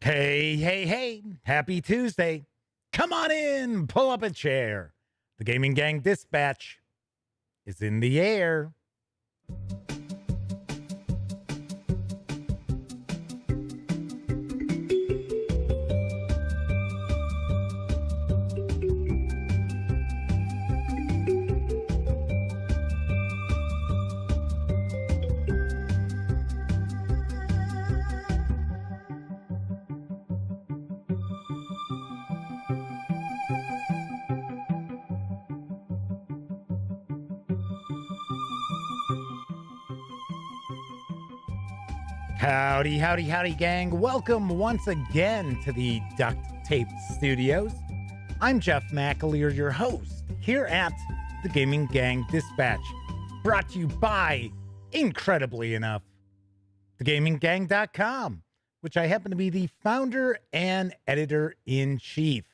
Hey, hey, hey, happy Tuesday. Come on in, pull up a chair. The Gaming Gang Dispatch is in the air. Howdy, howdy, howdy, gang. Welcome once again to the Duct Tape Studios. I'm Jeff McAleer, your host, here at the Gaming Gang Dispatch, brought to you by, incredibly enough, thegaminggang.com, which I happen to be the founder and editor-in-chief.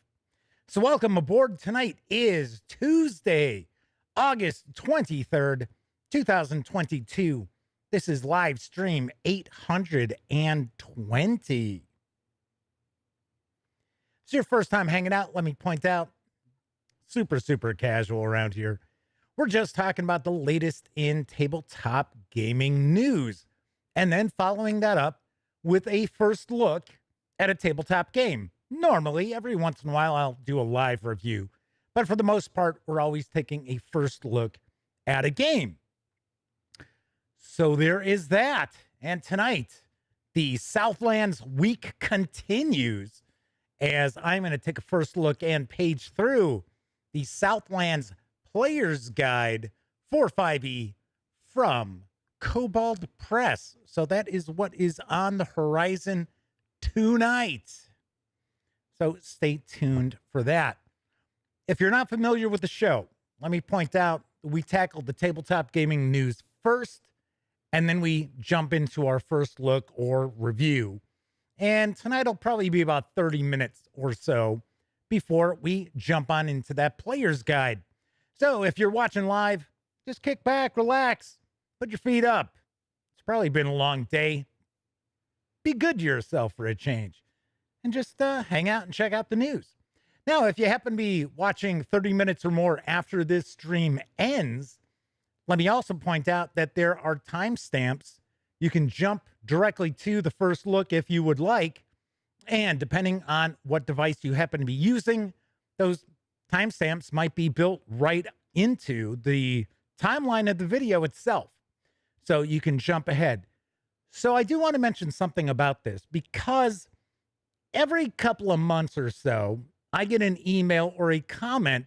So welcome aboard. Tonight is Tuesday, August 23rd, 2022. This is live stream 820. If it's your first time hanging out, let me point out, super casual around here. We're just talking about the latest in tabletop gaming news, and then following that up with a first look at a tabletop game. Normally, every once in a while, I'll do a live review, but for the most part, we're always taking a first look at a game. So there is that. And tonight, the Southlands week continues as I'm going to take a first look and page through the Southlands Player's Guide for 5e from Kobold Press. So that is what is on the horizon tonight. So stay tuned for that. If you're not familiar with the show, let me point out we tackled the tabletop gaming news first, and then we jump into our first look or review. And tonight will probably be about 30 minutes or so before we jump on into that player's guide. So if you're watching live, just kick back, relax, put your feet up. It's probably been a long day. Be good to yourself for a change. And just hang out and check out the news. Now, if you happen to be watching 30 minutes or more after this stream ends, let me also point out that there are timestamps. You can jump directly to the first look if you would like. And depending on what device you happen to be using, those timestamps might be built right into the timeline of the video itself. So you can jump ahead. So I do want to mention something about this because every couple of months or so, I get an email or a comment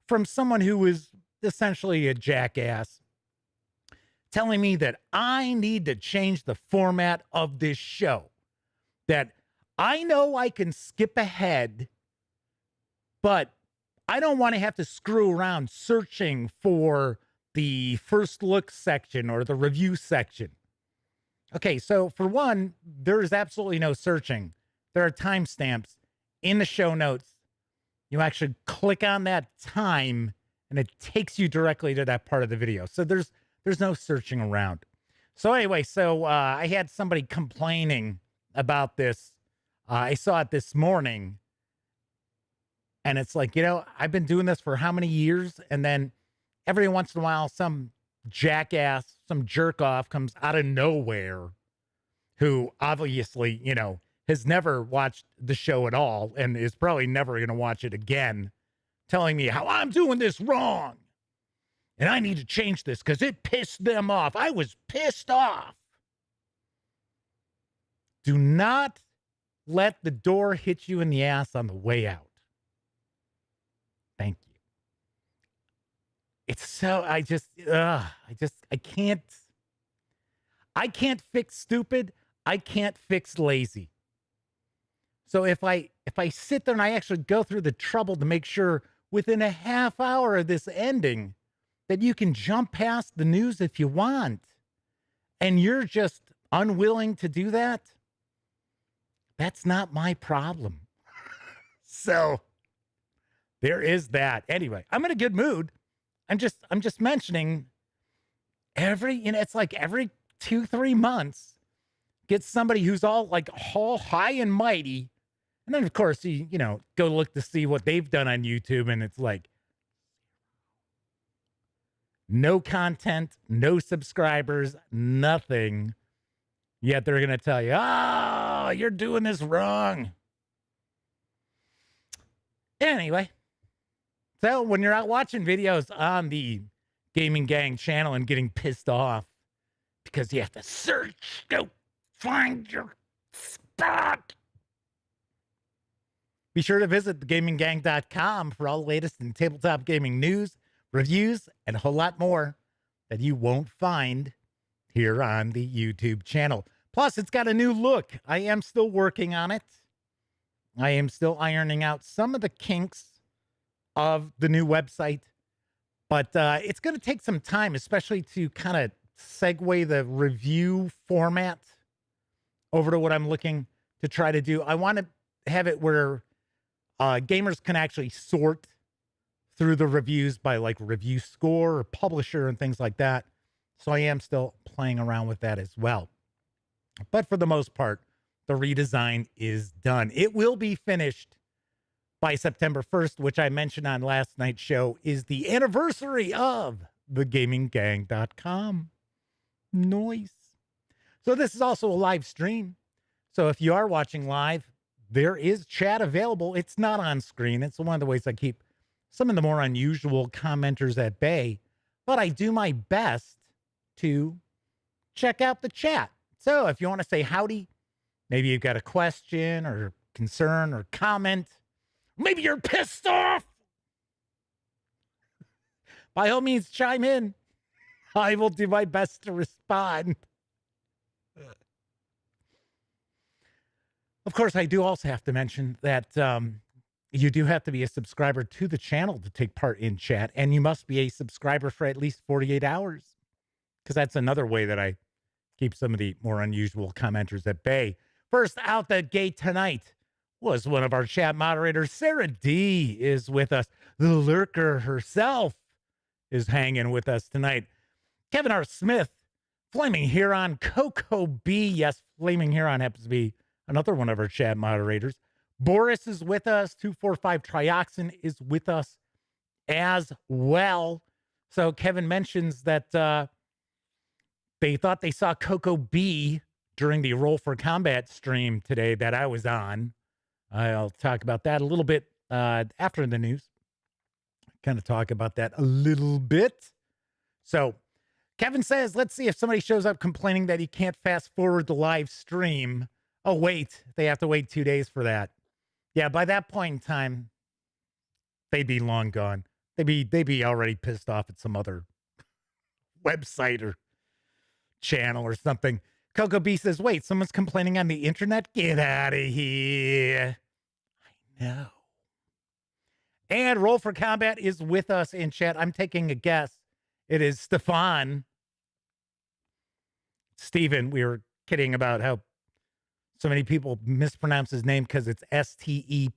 from someone who is essentially a jackass telling me that I need to change the format of this show, that I know I can skip ahead, but I don't want to have to screw around searching for the first look section or the review section. Okay, so for one, there is absolutely no searching. There are timestamps in the show notes. You actually click on that time and it takes you directly to that part of the video. So there's no searching around. So anyway, I had somebody complaining about this. I saw it this morning. And it's like, I've been doing this for how many years? And then every once in a while, some jackass, some jerk off comes out of nowhere who obviously, has never watched the show at all and is probably never going to watch it again, telling me how I'm doing this wrong. And I need to change this because it pissed them off. I was pissed off. Do not let the door hit you in the ass on the way out. Thank you. It's so, I can't fix stupid. I can't fix lazy. So if I sit there and I actually go through the trouble to make sure within a half hour of this ending that you can jump past the news if you want, and you're just unwilling to do that, that's not my problem. So there is that. Anyway, I'm in a good mood. I'm just mentioning it's like every 2-3 months Get somebody who's all like all high and mighty. And then, of course, you know, go look to see what they've done on YouTube. And it's like no content, no subscribers, nothing. Yet they're going to tell you, oh, you're doing this wrong. Anyway, so when you're out watching videos on the Gaming Gang channel and getting pissed off because you have to search, go find your spot. Be sure to visit thegaminggang.com for all the latest in tabletop gaming news, reviews, and a whole lot more that you won't find here on the YouTube channel. Plus, it's got a new look. I am still working on it. I am still ironing out some of the kinks of the new website, but it's going to take some time, especially to kind of segue the review format over to what I'm looking to try to do. I want to have it where gamers can actually sort through the reviews by like review score or publisher and things like that. So I am still playing around with that as well. But for the most part, the redesign is done. It will be finished by September 1st, which I mentioned on last night's show is the anniversary of thegaminggang.com. Nice. So this is also a live stream. So if you are watching live, there is chat available. It's not on screen. It's one of the ways I keep some of the more unusual commenters at bay, but I do my best to check out the chat. So if you want to say howdy, maybe you've got a question or concern or comment, maybe you're pissed off, by all means, chime in. I will do my best to respond. Of course, I do also have to mention that you do have to be a subscriber to the channel to take part in chat, and you must be a subscriber for at least 48 hours, because that's another way that I keep some of the more unusual commenters at bay. First out the gate tonight was one of our chat moderators. Sarah D is with us. The lurker herself is hanging with us tonight. Kevin R. Smith, Flaming Huron, Coco B. Yes, Flaming Huron happens to be another one of our chat moderators. Boris is with us. 245 Trioxin is with us as well. So Kevin mentions that they thought they saw Coco B during the Roll for Combat stream today that I was on. I'll talk about that a little bit after the news. Kind of talk about that a little bit. So Kevin says, let's see if somebody shows up complaining that he can't fast forward the live stream. Oh, wait, they have to wait 2 days for that. Yeah, by that point in time, they'd be long gone. They'd be already pissed off at some other website or channel or something. Coco B says, wait, someone's complaining on the internet? Get out of here. I know. And Roll for Combat is with us in chat. I'm taking a guess. It is Stefan. Steven, we were kidding about how so many people mispronounce his name because it's Stephen,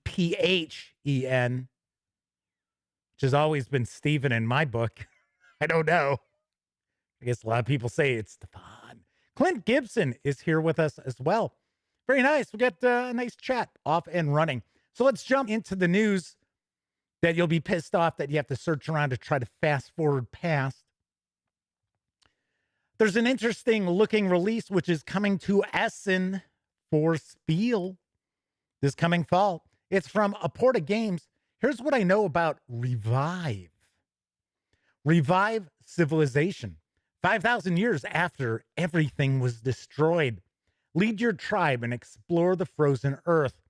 which has always been Steven in my book. I don't know. I guess a lot of people say it's Stefan. Clint Gibson is here with us as well. Very nice. We got a nice chat off and running. So let's jump into the news that you'll be pissed off that you have to search around to try to fast forward past. There's an interesting looking release which is coming to Essen for Spiel this coming fall. It's from Aporta Games. Here's what I know about Revive. Revive civilization. 5,000 years after everything was destroyed. Lead your tribe and explore the frozen earth.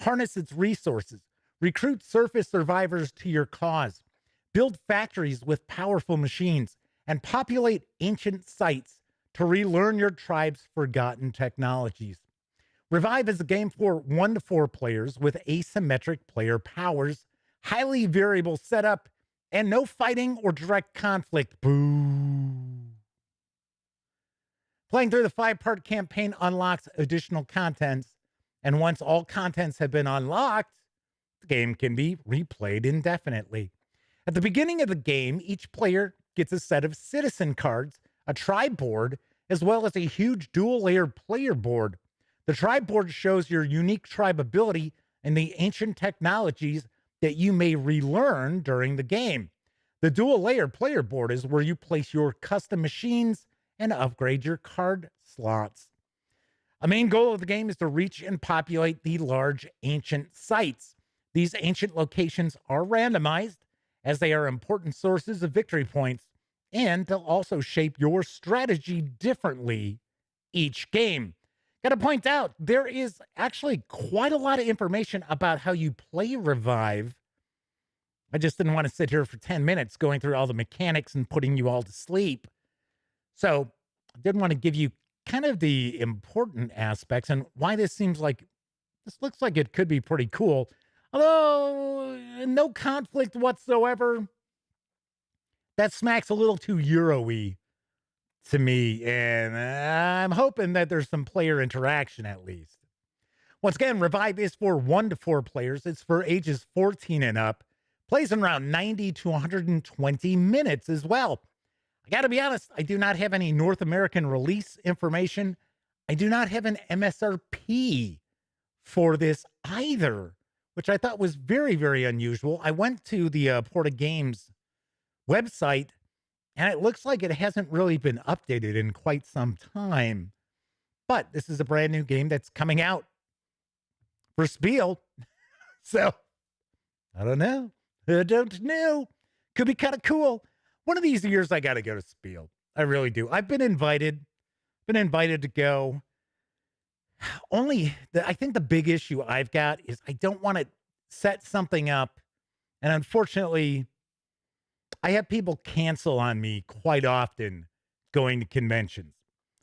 Harness its resources. Recruit surface survivors to your cause. Build factories with powerful machines and populate ancient sites to relearn your tribe's forgotten technologies. Revive is a game for 1 to 4 players with asymmetric player powers, highly variable setup, and no fighting or direct conflict. Boo. Playing through the 5-part campaign unlocks additional contents, and once all contents have been unlocked, the game can be replayed indefinitely. At the beginning of the game, each player gets a set of citizen cards, a tribe board, as well as a huge dual-layered player board. The tribe board shows your unique tribe ability and the ancient technologies that you may relearn during the game. The dual-layered player board is where you place your custom machines and upgrade your card slots. A main goal of the game is to reach and populate the large ancient sites. These ancient locations are randomized as they are important sources of victory points, and they'll also shape your strategy differently each game. Got to point out, there is actually quite a lot of information about how you play Revive. I just didn't want to sit here for 10 minutes going through all the mechanics and putting you all to sleep. So I did want to give you kind of the important aspects and why this looks like it could be pretty cool. Although no conflict whatsoever. That smacks a little too Euro-y to me, and I'm hoping that there's some player interaction at least. Once again, Revive is for 1 to 4 players. It's for ages 14 and up. Plays in around 90 to 120 minutes as well. I got to be honest, I do not have any North American release information. I do not have an MSRP for this either, which I thought was very, very unusual. I went to the Aporta Games website, and it looks like it hasn't really been updated in quite some time. But this is a brand new game that's coming out for Spiel. So, I don't know. I don't know. Could be kind of cool. One of these years, I got to go to Spiel. I really do. I've been invited to go. I think the big issue I've got is I don't want to set something up. And unfortunately, I have people cancel on me quite often going to conventions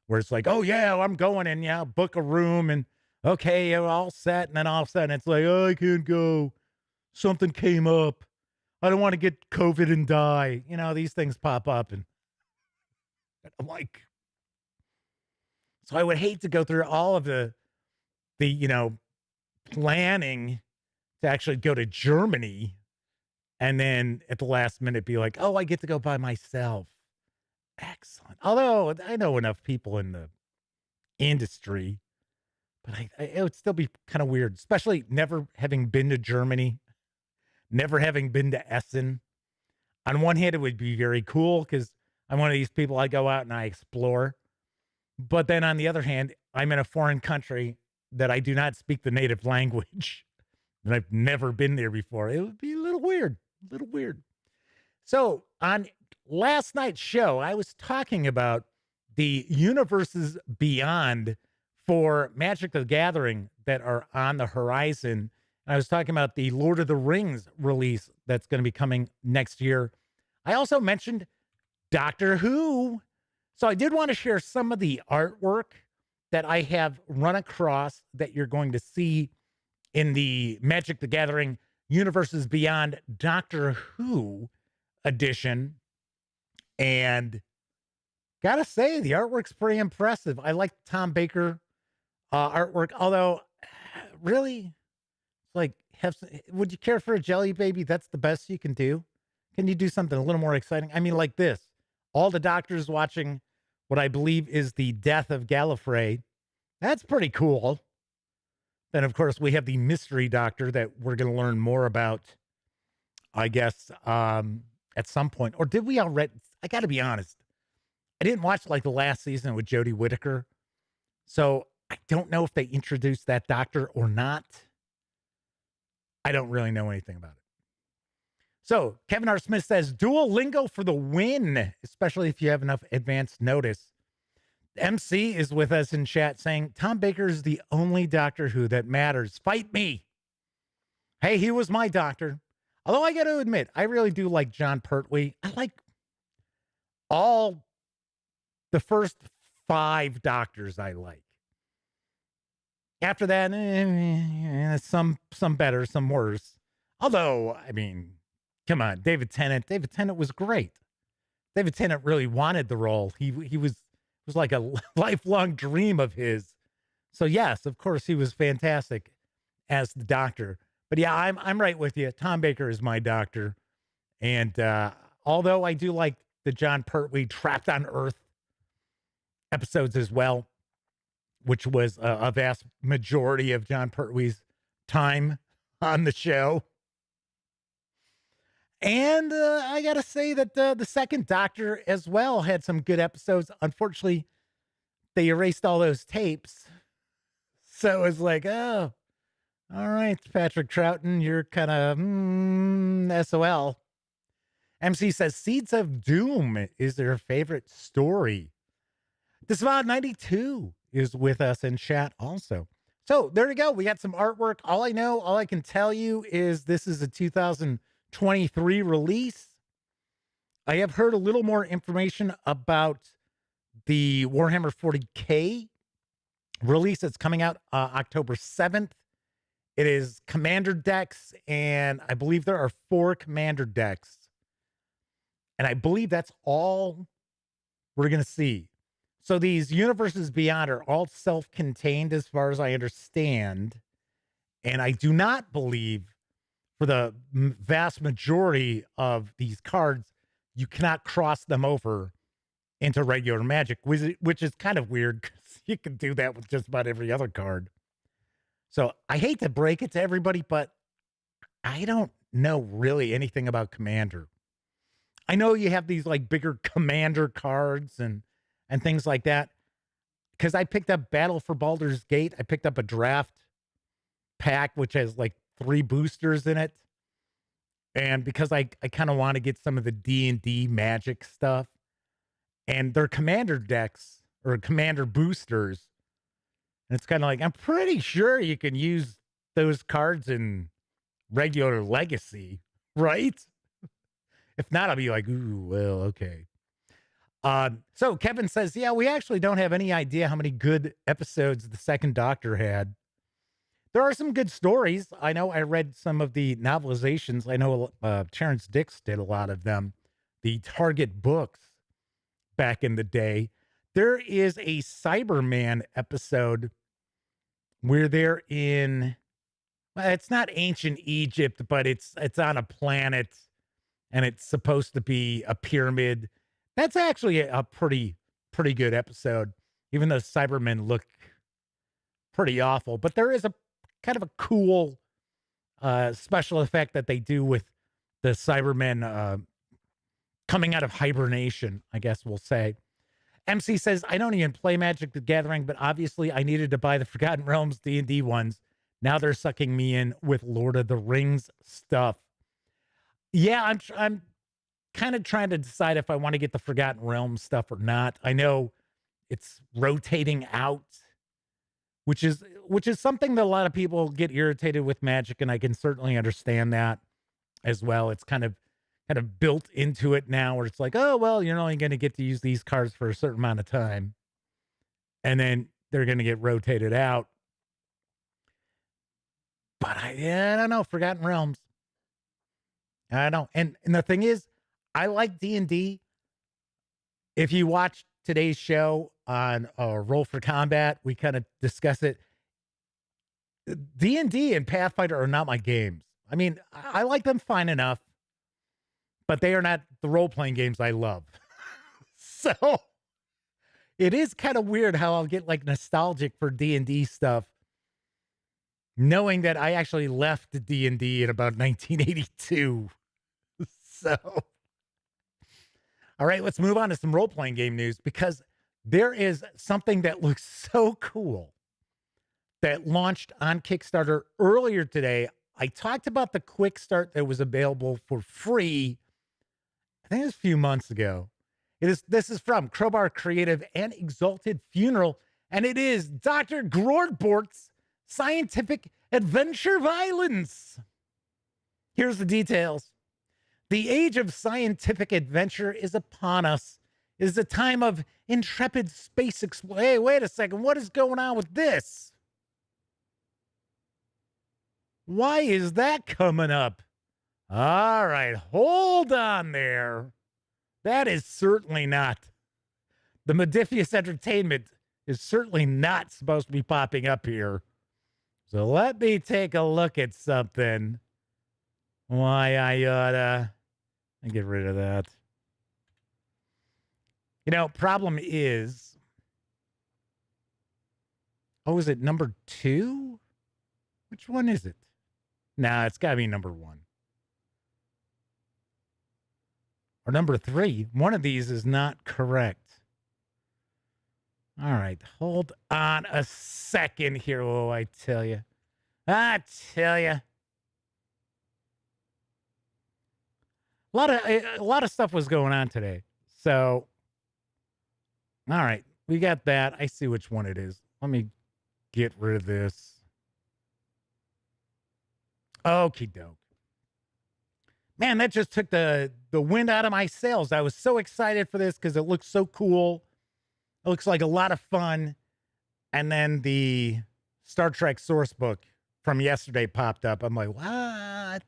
where it's like, oh, yeah, I'm going and yeah, book a room and okay, you're all set. And then all of a sudden it's like, oh, I can't go. Something came up. I don't want to get COVID and die. You know, these things pop up. And I'm like, so I would hate to go through all of the planning to actually go to Germany and then at the last minute be like, oh, I get to go by myself. Excellent. Although I know enough people in the industry, but it would still be kind of weird, especially never having been to Germany, never having been to Essen. On one hand, it would be very cool because I'm one of these people, I go out and I explore. But then on the other hand, I'm in a foreign country that I do not speak the native language. And I've never been there before. It would be a little weird. So on last night's show, I was talking about the universes beyond for Magic the Gathering that are on the horizon. And I was talking about the Lord of the Rings release that's going to be coming next year. I also mentioned Doctor Who. So I did want to share some of the artwork that I have run across that you're going to see in the Magic the Gathering Universes Beyond Doctor Who edition. And gotta say, the artwork's pretty impressive. I like Tom Baker artwork, although really, like, would you care for a jelly baby? That's the best you can do. Can you do something a little more exciting? I mean, like this. All the doctors watching what I believe is the death of Gallifrey. That's pretty cool. Then, of course, we have the mystery doctor that we're going to learn more about, I guess, at some point. Or did we already? I got to be honest. I didn't watch like the last season with Jodie Whittaker. So I don't know if they introduced that doctor or not. I don't really know anything about it. So Kevin R. Smith says, Duolingo for the win, especially if you have enough advance notice. MC is with us in chat saying, Tom Baker is the only Doctor Who that matters. Fight me. Hey, he was my doctor. Although I got to admit, I really do like John Pertwee. I like all the first 5 doctors I like. After that, some better, some worse. Although, I mean, come on, David Tennant. David Tennant was great. David Tennant really wanted the role. He was like a lifelong dream of his. So yes, of course, he was fantastic as the doctor. But yeah, I'm right with you. Tom Baker is my doctor. And although I do like the John Pertwee Trapped on Earth episodes as well, which was a vast majority of John Pertwee's time on the show. And I got to say that the second Doctor as well had some good episodes. Unfortunately, they erased all those tapes. So it was like, oh, all right, Patrick Troughton, you're kind of SOL. MC says Seeds of Doom is their favorite story. Disavowed 92 is with us in chat also. So there you go. We got some artwork. All I can tell you is this is a 2023 release. I have heard a little more information about the Warhammer 40K release that's coming out October 7th. It is commander decks, and I believe there are 4 commander decks. And I believe that's all we're going to see. So these universes beyond are all self-contained as far as I understand. And I do not believe for the vast majority of these cards, you cannot cross them over into regular Magic, which is kind of weird because you can do that with just about every other card. So I hate to break it to everybody, but I don't know really anything about Commander. I know you have these like bigger Commander cards and things like that. Because I picked up Battle for Baldur's Gate. I picked up a draft pack, which has like 3 boosters in it. And because I kind of want to get some of the D&D Magic stuff. And they're Commander decks or Commander boosters. And it's kind of like, I'm pretty sure you can use those cards in regular Legacy, right? If not, I'll be like, ooh, well, okay. So Kevin says, yeah, we actually don't have any idea how many good episodes the second Doctor had. There are some good stories. I know I read some of the novelizations. I know Terrence Dix did a lot of them. The Target books back in the day. There is a Cyberman episode where they're in, well, it's not ancient Egypt, but it's on a planet and it's supposed to be a pyramid. That's actually a pretty good episode, even though Cybermen look pretty awful. But there is a kind of a cool special effect that they do with the Cybermen coming out of hibernation, I guess we'll say. MC says, I don't even play Magic the Gathering, but obviously I needed to buy the Forgotten Realms D&D ones. Now they're sucking me in with Lord of the Rings stuff. Yeah, I'm kind of trying to decide if I want to get the Forgotten Realms stuff or not. I know it's rotating out, which is something that a lot of people get irritated with Magic, and I can certainly understand that as well. It's kind of built into it now where it's like, oh, well, you're only going to get to use these cards for a certain amount of time. And then they're going to get rotated out. But I don't know, Forgotten Realms. I don't know. And the thing is, I like D&D. If you watch today's show on Roll for Combat, we kind of discuss it. D&D and Pathfinder are not my games. I mean, I like them fine enough, but they are not the role-playing games I love. So it is kind of weird how I'll get like nostalgic for D&D stuff, knowing that I actually left D&D in about 1982. So, all right, let's move on to some role-playing game news, because there is something that looks so cool that launched on Kickstarter earlier today. I talked about the quick start that was available for free, I think it was a few months ago. This is from Crowbar Creative and Exalted Funeral, and it is Dr. Grordbort's Scientific Adventure Violence. Here's the details. The age of scientific adventure is upon us. It is a time of intrepid space exploration. Hey, wait a second. What is going on with this? Why is that coming up? All right, hold on there. That is certainly not. The Modifius Entertainment is certainly not supposed to be popping up here. So let me take a look at something. Why I oughta get rid of that. You know, problem is Oh, is it number 2? Which one is it? Nah, it's got to be number 1. Or number 3. One of these is not correct. All right, hold on a second here. Oh, I tell you. A lot of stuff was going on today. So, all right, we got that. I see which one it is. Let me get rid of this. Okie doke. Man, that just took the wind out of my sails. I was so excited for this because it looks so cool. It looks like a lot of fun. And then the Star Trek source book from yesterday popped up. I'm like, what?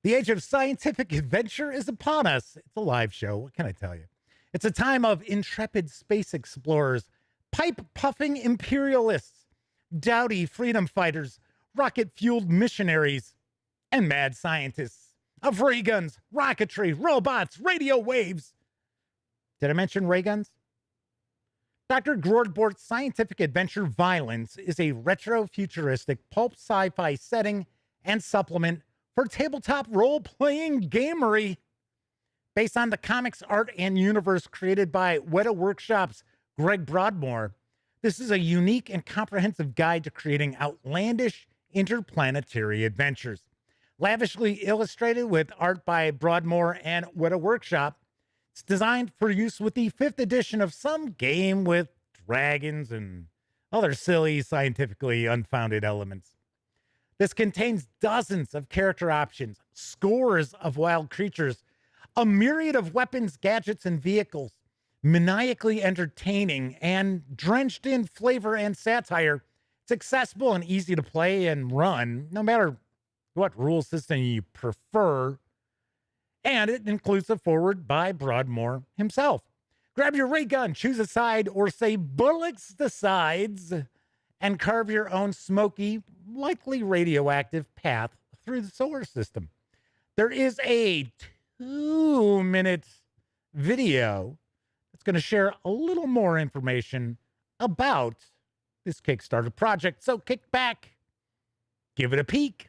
The age of scientific adventure is upon us. It's a live show. What can I tell you? It's a time of intrepid space explorers, pipe-puffing imperialists, dowdy freedom fighters, rocket-fueled missionaries, and mad scientists of ray guns, rocketry, robots, radio waves. Did I mention ray guns? Dr. Grodbort's scientific adventure Violence is a retro-futuristic pulp sci-fi setting and supplement for tabletop role-playing gamery. Based on the comics art and universe created by Weta Workshop's Greg Broadmoor, this is a unique and comprehensive guide to creating outlandish interplanetary adventures. Lavishly illustrated with art by Broadmoor and Weta Workshop, it's designed for use with the 5th edition of some game with dragons and other silly, scientifically unfounded elements. This contains dozens of character options, scores of wild creatures, a myriad of weapons, gadgets, and vehicles, maniacally entertaining and drenched in flavor and satire. It's accessible and easy to play and run, no matter what rule system you prefer. And it includes a foreword by Broadmoor himself. Grab your ray gun, choose a side, or say bullets the sides, and carve your own smoky, likely radioactive path through the solar system. There is a 2-minute video that's going to share a little more information about this Kickstarter project. So kick back, give it a peek.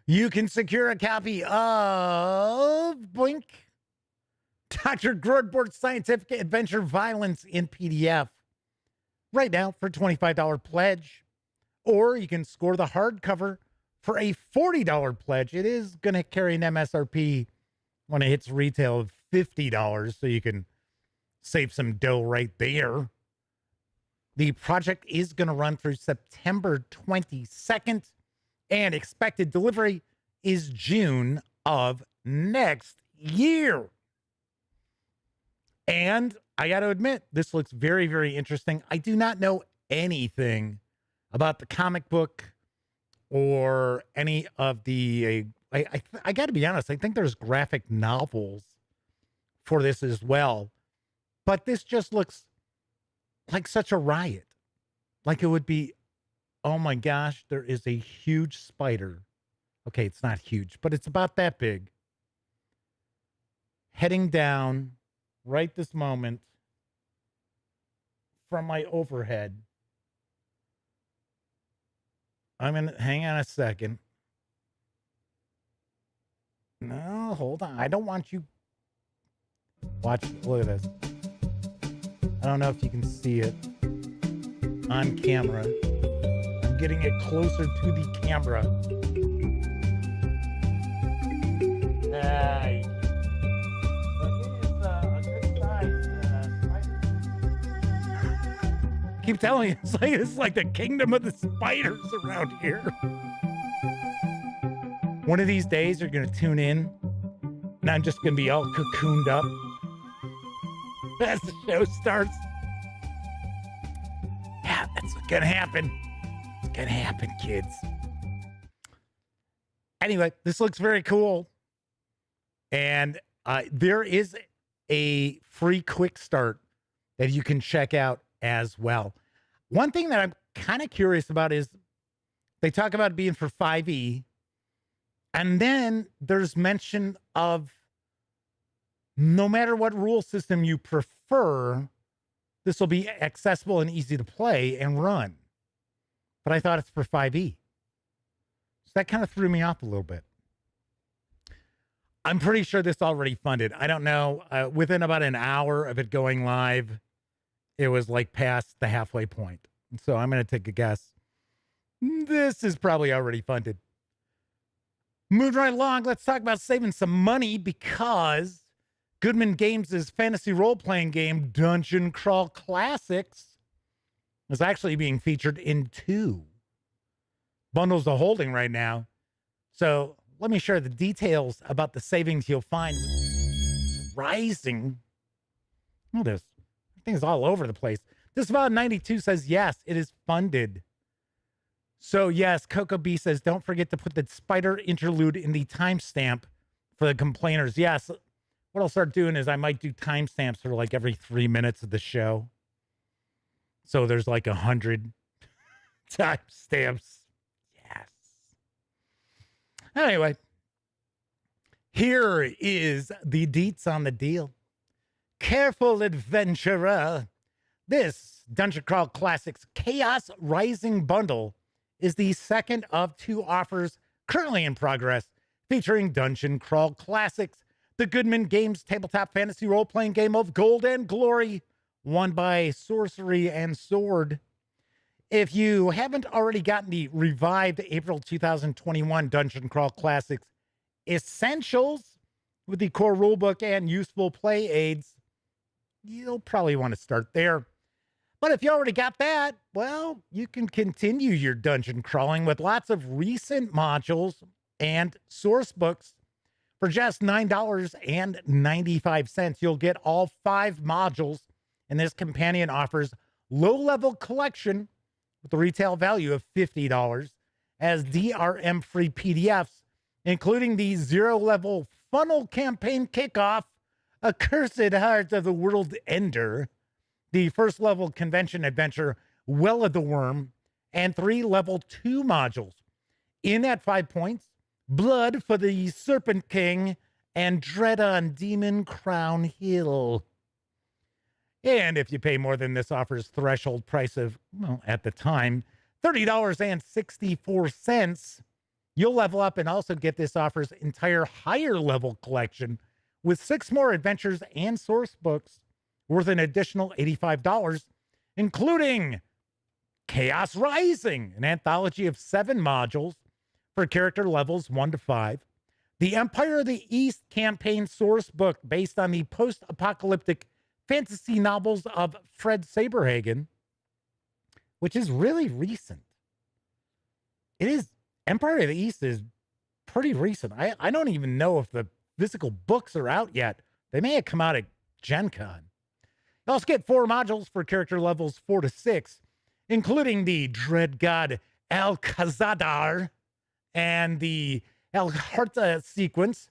You can secure a copy of Blink Dr. Groardbort's Scientific Adventure Violence in PDF. Right now for $25 pledge. Or you can score the hardcover for a $40 pledge. It is going to carry an MSRP when it hits retail of $50, so you can save some dough right there. The project is going to run through September 22nd, and expected delivery is June of next year. And I got to admit, this looks very, very interesting. I do not know anything about the comic book or any of the, I got to be honest, I think there's graphic novels for this as well. But this just looks like such a riot. Like it would be, oh my gosh, there is a huge spider. Okay, it's not huge, but it's about that big. Heading down right this moment from my overhead. I'm going to hang on a second. No, hold on. I don't want you. Watch. Look at this. I don't know if you can see it on camera. I'm getting it closer to the camera. But it is a good size spider. I keep telling you, it's like the kingdom of the spiders around here. One of these days, you're going to tune in, and I'm just going to be all cocooned up as the show starts. Yeah, that's what's going to happen. It's going to happen, kids. Anyway, this looks very cool. And there is a free quick start that you can check out as well. One thing that I'm kind of curious about is they talk about it being for 5e. And then there's mention of no matter what rule system you prefer, this will be accessible and easy to play and run. But I thought it's for 5e. So that kind of threw me off a little bit. I'm pretty sure this already funded. I don't know. Within about an hour of it going live, it was like past the halfway point. So I'm going to take a guess. This is probably already funded. Moving right along, let's talk about saving some money because Goodman Games' fantasy role-playing game, Dungeon Crawl Classics, is actually being featured in 2 bundles of holding right now. So let me share the details about the savings you'll find. It's rising. Look at this. Everything's all over the place. This about 92 says, yes, it is funded. So yes, Coco B says, don't forget to put the spider interlude in the timestamp for the complainers. Yes. What I'll start doing is I might do timestamps for like every 3 minutes of the show. So there's like 100 timestamps. Yes. Anyway, here is the deets on the deal. Careful, adventurer. This Dungeon Crawl Classics Chaos Rising Bundle is the second of 2 offers currently in progress featuring Dungeon Crawl Classics, the Goodman Games tabletop fantasy role-playing game of gold and glory, won by Sorcery and Sword. If you haven't already gotten the revived April 2021 Dungeon Crawl Classics Essentials with the core rulebook and useful play aids, you'll probably want to start there. But if you already got that, well, you can continue your dungeon crawling with lots of recent modules and source books. For just $9.95, you'll get all 5 modules, and this companion offers low-level collection with a retail value of $50 as DRM-free PDFs, including the 0-level funnel campaign kickoff, Accursed Heart of the World Ender, the first level convention adventure, Well of the Worm, and 3 level 2 modules. In at 5 points, Blood for the Serpent King and Dread on Demon Crown Hill. And if you pay more than this offer's threshold price of, well, at the time, $30.64, you'll level up and also get this offer's entire higher level collection with 6 more adventures and source books worth an additional $85, including Chaos Rising, an anthology of 7 modules for character levels 1 to 5. The Empire of the East campaign source book based on the post-apocalyptic fantasy novels of Fred Saberhagen, which is really recent. It is. Empire of the East is pretty recent. I don't even know if the physical books are out yet. They may have come out at Gen Con. You also get 4 modules for character levels 4 to 6, including the Dread God Al-Khazadar and the Al-Harta sequence,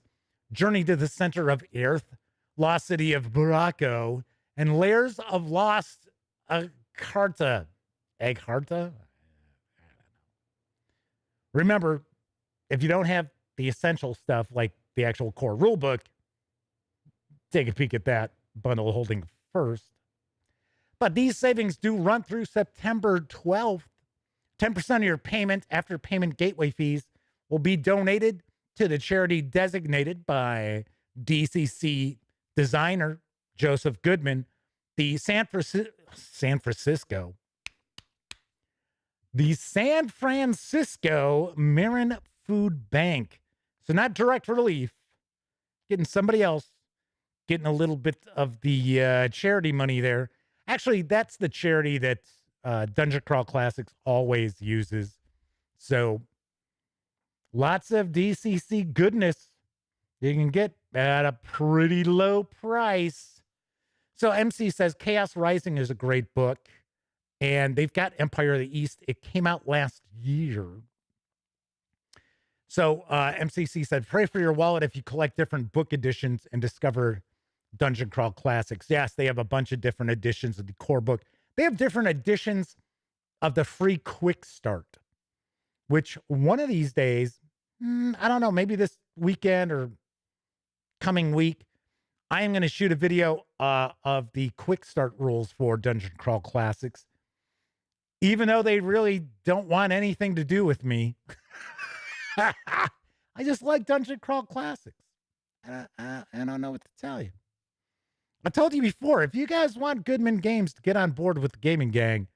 Journey to the Center of Earth, Lost City of Barako, and Layers of Lost Agharta. Agharta? Remember, if you don't have the essential stuff like the actual core rulebook, take a peek at that bundle holding first. But these savings do run through September 12th. 10% of your payment after payment gateway fees will be donated to the charity designated by DCC designer Joseph Goodman, the San Francisco Marin Food Bank. So not direct relief, getting somebody else, getting a little bit of the charity money there. Actually, that's the charity that Dungeon Crawl Classics always uses. So lots of DCC goodness you can get at a pretty low price. So MC says Chaos Rising is a great book, and they've got Empire of the East. It came out last year. So MCC said, pray for your wallet if you collect different book editions and discover Dungeon Crawl Classics. Yes, they have a bunch of different editions of the core book. They have different editions of the free quick start, which one of these days, I don't know, maybe this weekend or coming week, I am going to shoot a video of the quick start rules for Dungeon Crawl Classics, even though they really don't want anything to do with me. I just like Dungeon Crawl Classics. I don't know what to tell you. I told you before, if you guys want Goodman Games to get on board with the gaming gang,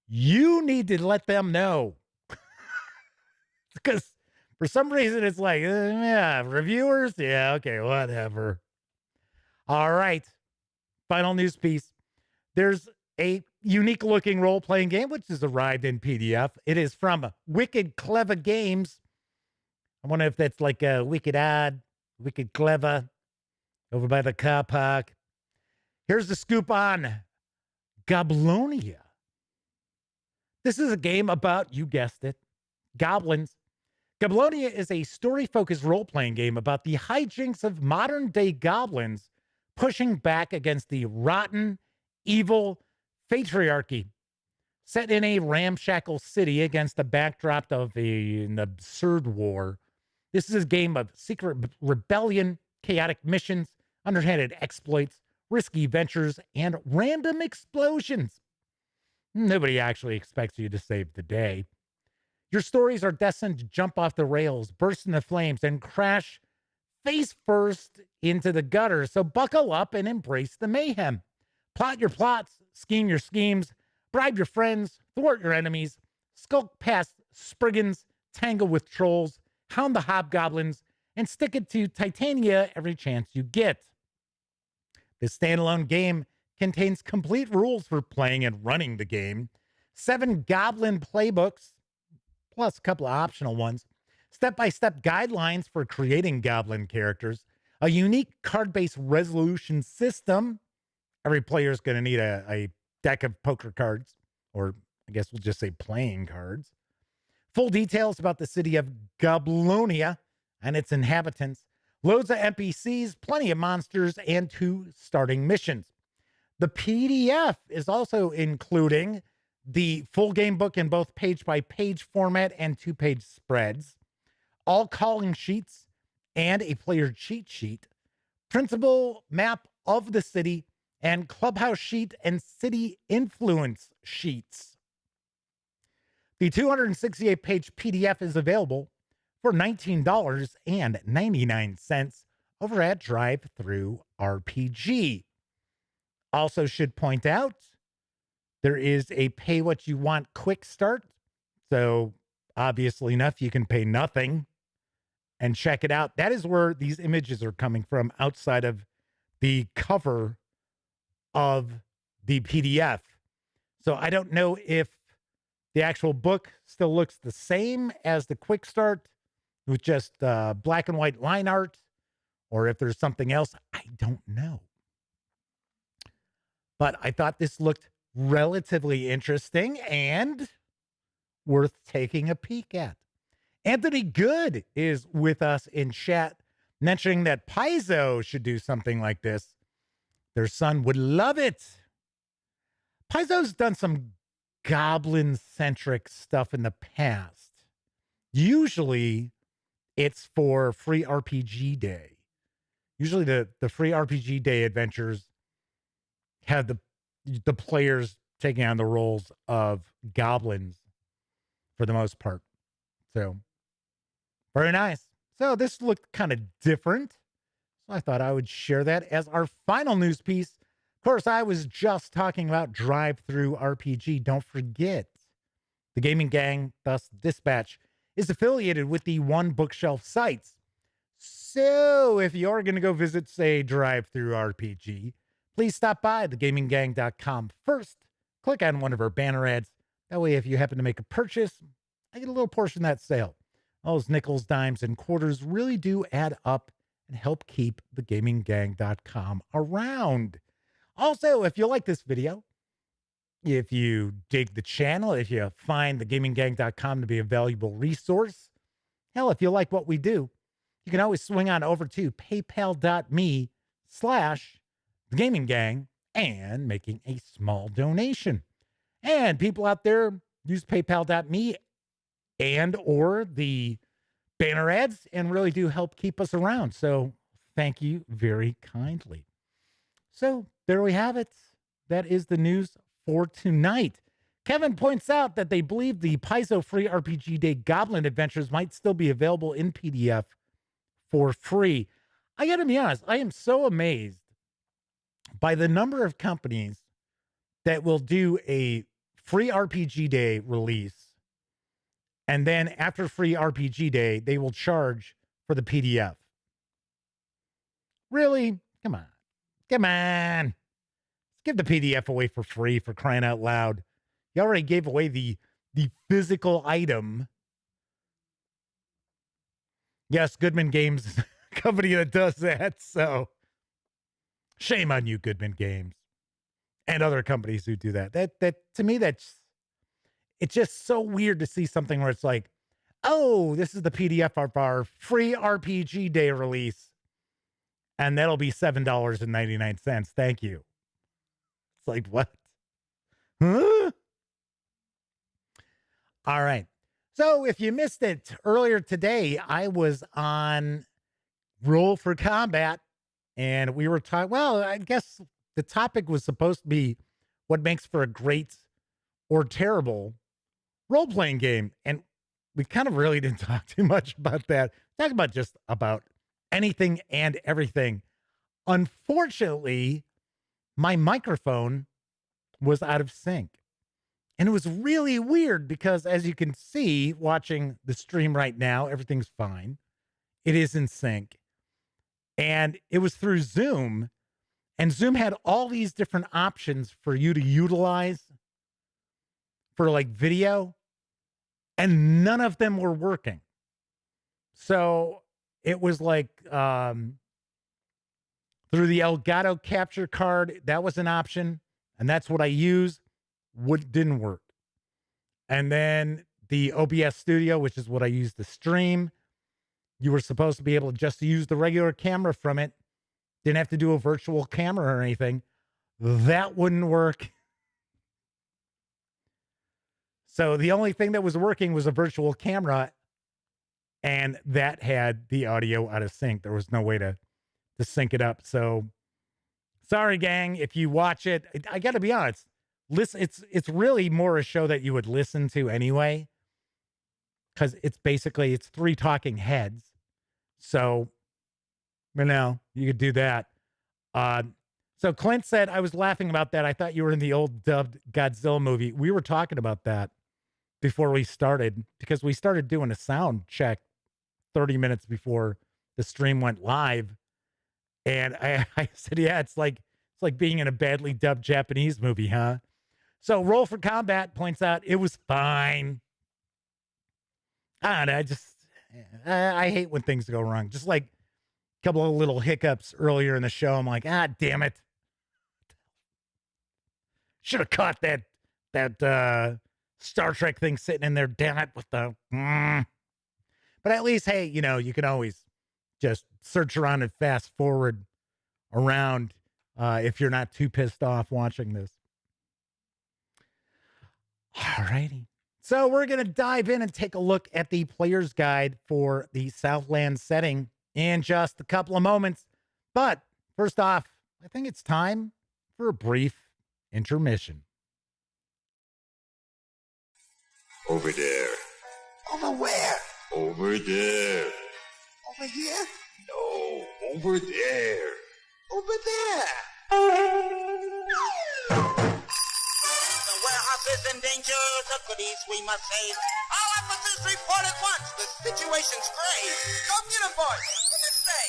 you need to let them know. Because for some reason, it's like, yeah, reviewers? Yeah, okay, whatever. All right. Final news piece. There's a unique looking role-playing game, which has arrived in PDF. It is from Wicked Clever Games. I wonder if that's like a Wicked Odd, Wicked Clever, over by the car park. Here's the scoop on Goblonia. This is a game about, you guessed it, goblins. Goblonia is a story-focused role-playing game about the hijinks of modern-day goblins pushing back against the rotten, evil patriarchy. Set in a ramshackle city against the backdrop of an absurd war, this is a game of secret rebellion, chaotic missions, underhanded exploits, risky ventures, and random explosions. Nobody actually expects you to save the day. Your stories are destined to jump off the rails, burst into flames, and crash face first into the gutter. So buckle up and embrace the mayhem. Plot your plots, scheme your schemes, bribe your friends, thwart your enemies, skulk past Spriggans, tangle with trolls, hound the hobgoblins, and stick it to Titania every chance you get. This standalone game contains complete rules for playing and running the game, 7 goblin playbooks, plus a couple of optional ones, step-by-step guidelines for creating goblin characters, a unique card-based resolution system. Every player is going to need a deck of poker cards, or I guess we'll just say playing cards. Full details about the city of Goblonia and its inhabitants. Loads of NPCs, plenty of monsters, and 2 starting missions. The PDF is also including the full game book in both page-by-page format and 2-page spreads, all calling sheets, and a player cheat sheet, printable map of the city, and clubhouse sheet and city influence sheets. The 268-page PDF is available for $19.99 over at Drive-Thru RPG. Also should point out, there is a pay what you want quick start. So obviously enough, you can pay nothing and check it out. That is where these images are coming from outside of the cover of the PDF. So I don't know if the actual book still looks the same as the quick start with just black and white line art, or if there's something else. I don't know. But I thought this looked relatively interesting and worth taking a peek at. Anthony Good is with us in chat, mentioning that Paizo should do something like this. Their son would love it. Paizo's done some goblin-centric stuff in the past. Usually, it's for Free RPG Day. Usually, the Free RPG Day adventures have the players taking on the roles of goblins for the most part. So, very nice. So this looked kind of different. So I thought I would share that as our final news piece. Of course, I was just talking about Drive-Thru RPG. Don't forget, the Gaming Gang, thus Dispatch, is affiliated with the One Bookshelf sites. So if you're going to go visit, say, Drive-Thru RPG, please stop by thegaminggang.com first. Click on one of our banner ads. That way, if you happen to make a purchase, I get a little portion of that sale. All those nickels, dimes, and quarters really do add up and help keep thegaminggang.com around. Also, if you like this video, if you dig the channel, if you find thegaminggang.com to be a valuable resource, hell, if you like what we do, you can always swing on over to paypal.me/thegaminggang and making a small donation. And people out there use paypal.me and or the banner ads and really do help keep us around. So thank you very kindly. So there we have it. That is the news for tonight. Kevin points out that they believe the Paizo Free RPG Day Goblin Adventures might still be available in PDF for free. I got to be honest, I am so amazed by the number of companies that will do a Free RPG Day release, and then after Free RPG Day, they will charge for the PDF. Really? Come on. Come on. Let's give the PDF away for free, for crying out loud. You already gave away the physical item. Yes, Goodman Games is a company that does that. So shame on you, Goodman Games, and other companies who do that. That to me, it's just so weird to see something where it's like, oh, this is the PDF of our Free RPG Day release, and that'll be $7.99. Thank you. It's like, what? Huh? All right. So if you missed it earlier today, I was on Roll for Combat, and we were talking, well, I guess the topic was supposed to be what makes for a great or terrible role-playing game. And we kind of really didn't talk too much about that. Talk about just about anything and everything. Unfortunately, my microphone was out of sync. And it was really weird because, as you can see, watching the stream right now, everything's fine. It is in sync. And it was through Zoom. And Zoom had all these different options for you to utilize for like video. And none of them were working. So it was like through the Elgato capture card, that was an option. And that's what I used. Didn't work. And then the OBS Studio, which is what I use to stream, you were supposed to be able to just use the regular camera from it. Didn't have to do a virtual camera or anything. That wouldn't work. So the only thing that was working was a virtual camera, and that had the audio out of sync. There was no way to sync it up. So sorry, gang, if you watch it. I got to be honest. Listen, it's really more a show that you would listen to anyway, because it's three talking heads. So You know, you could do that. Uh, so Clint said, I was laughing about that. I thought you were in the old dubbed Godzilla movie. We were talking about that before we started because we started doing a sound check 30 minutes before the stream went live. And I said, yeah, it's like being in a badly dubbed Japanese movie, huh? So Roll for Combat points out it was fine. I don't know. I hate when things go wrong. Just like a couple of little hiccups earlier in the show. I'm like, damn it. Should have caught that Star Trek thing sitting in there. Damn it. With the. But at least, hey, you know, you can always just search around and fast forward around if you're not too pissed off watching this. All righty. So we're going to dive in and take a look at the player's guide for the Southlands setting in just a couple of moments. But first off, I think it's time for a brief intermission. Over there. Over where? Over there. Over here? No, over there. Over there. The warehouse is in danger. The goodies we must save. All officers report at once. The situation's grave. Communiforce, what did it say?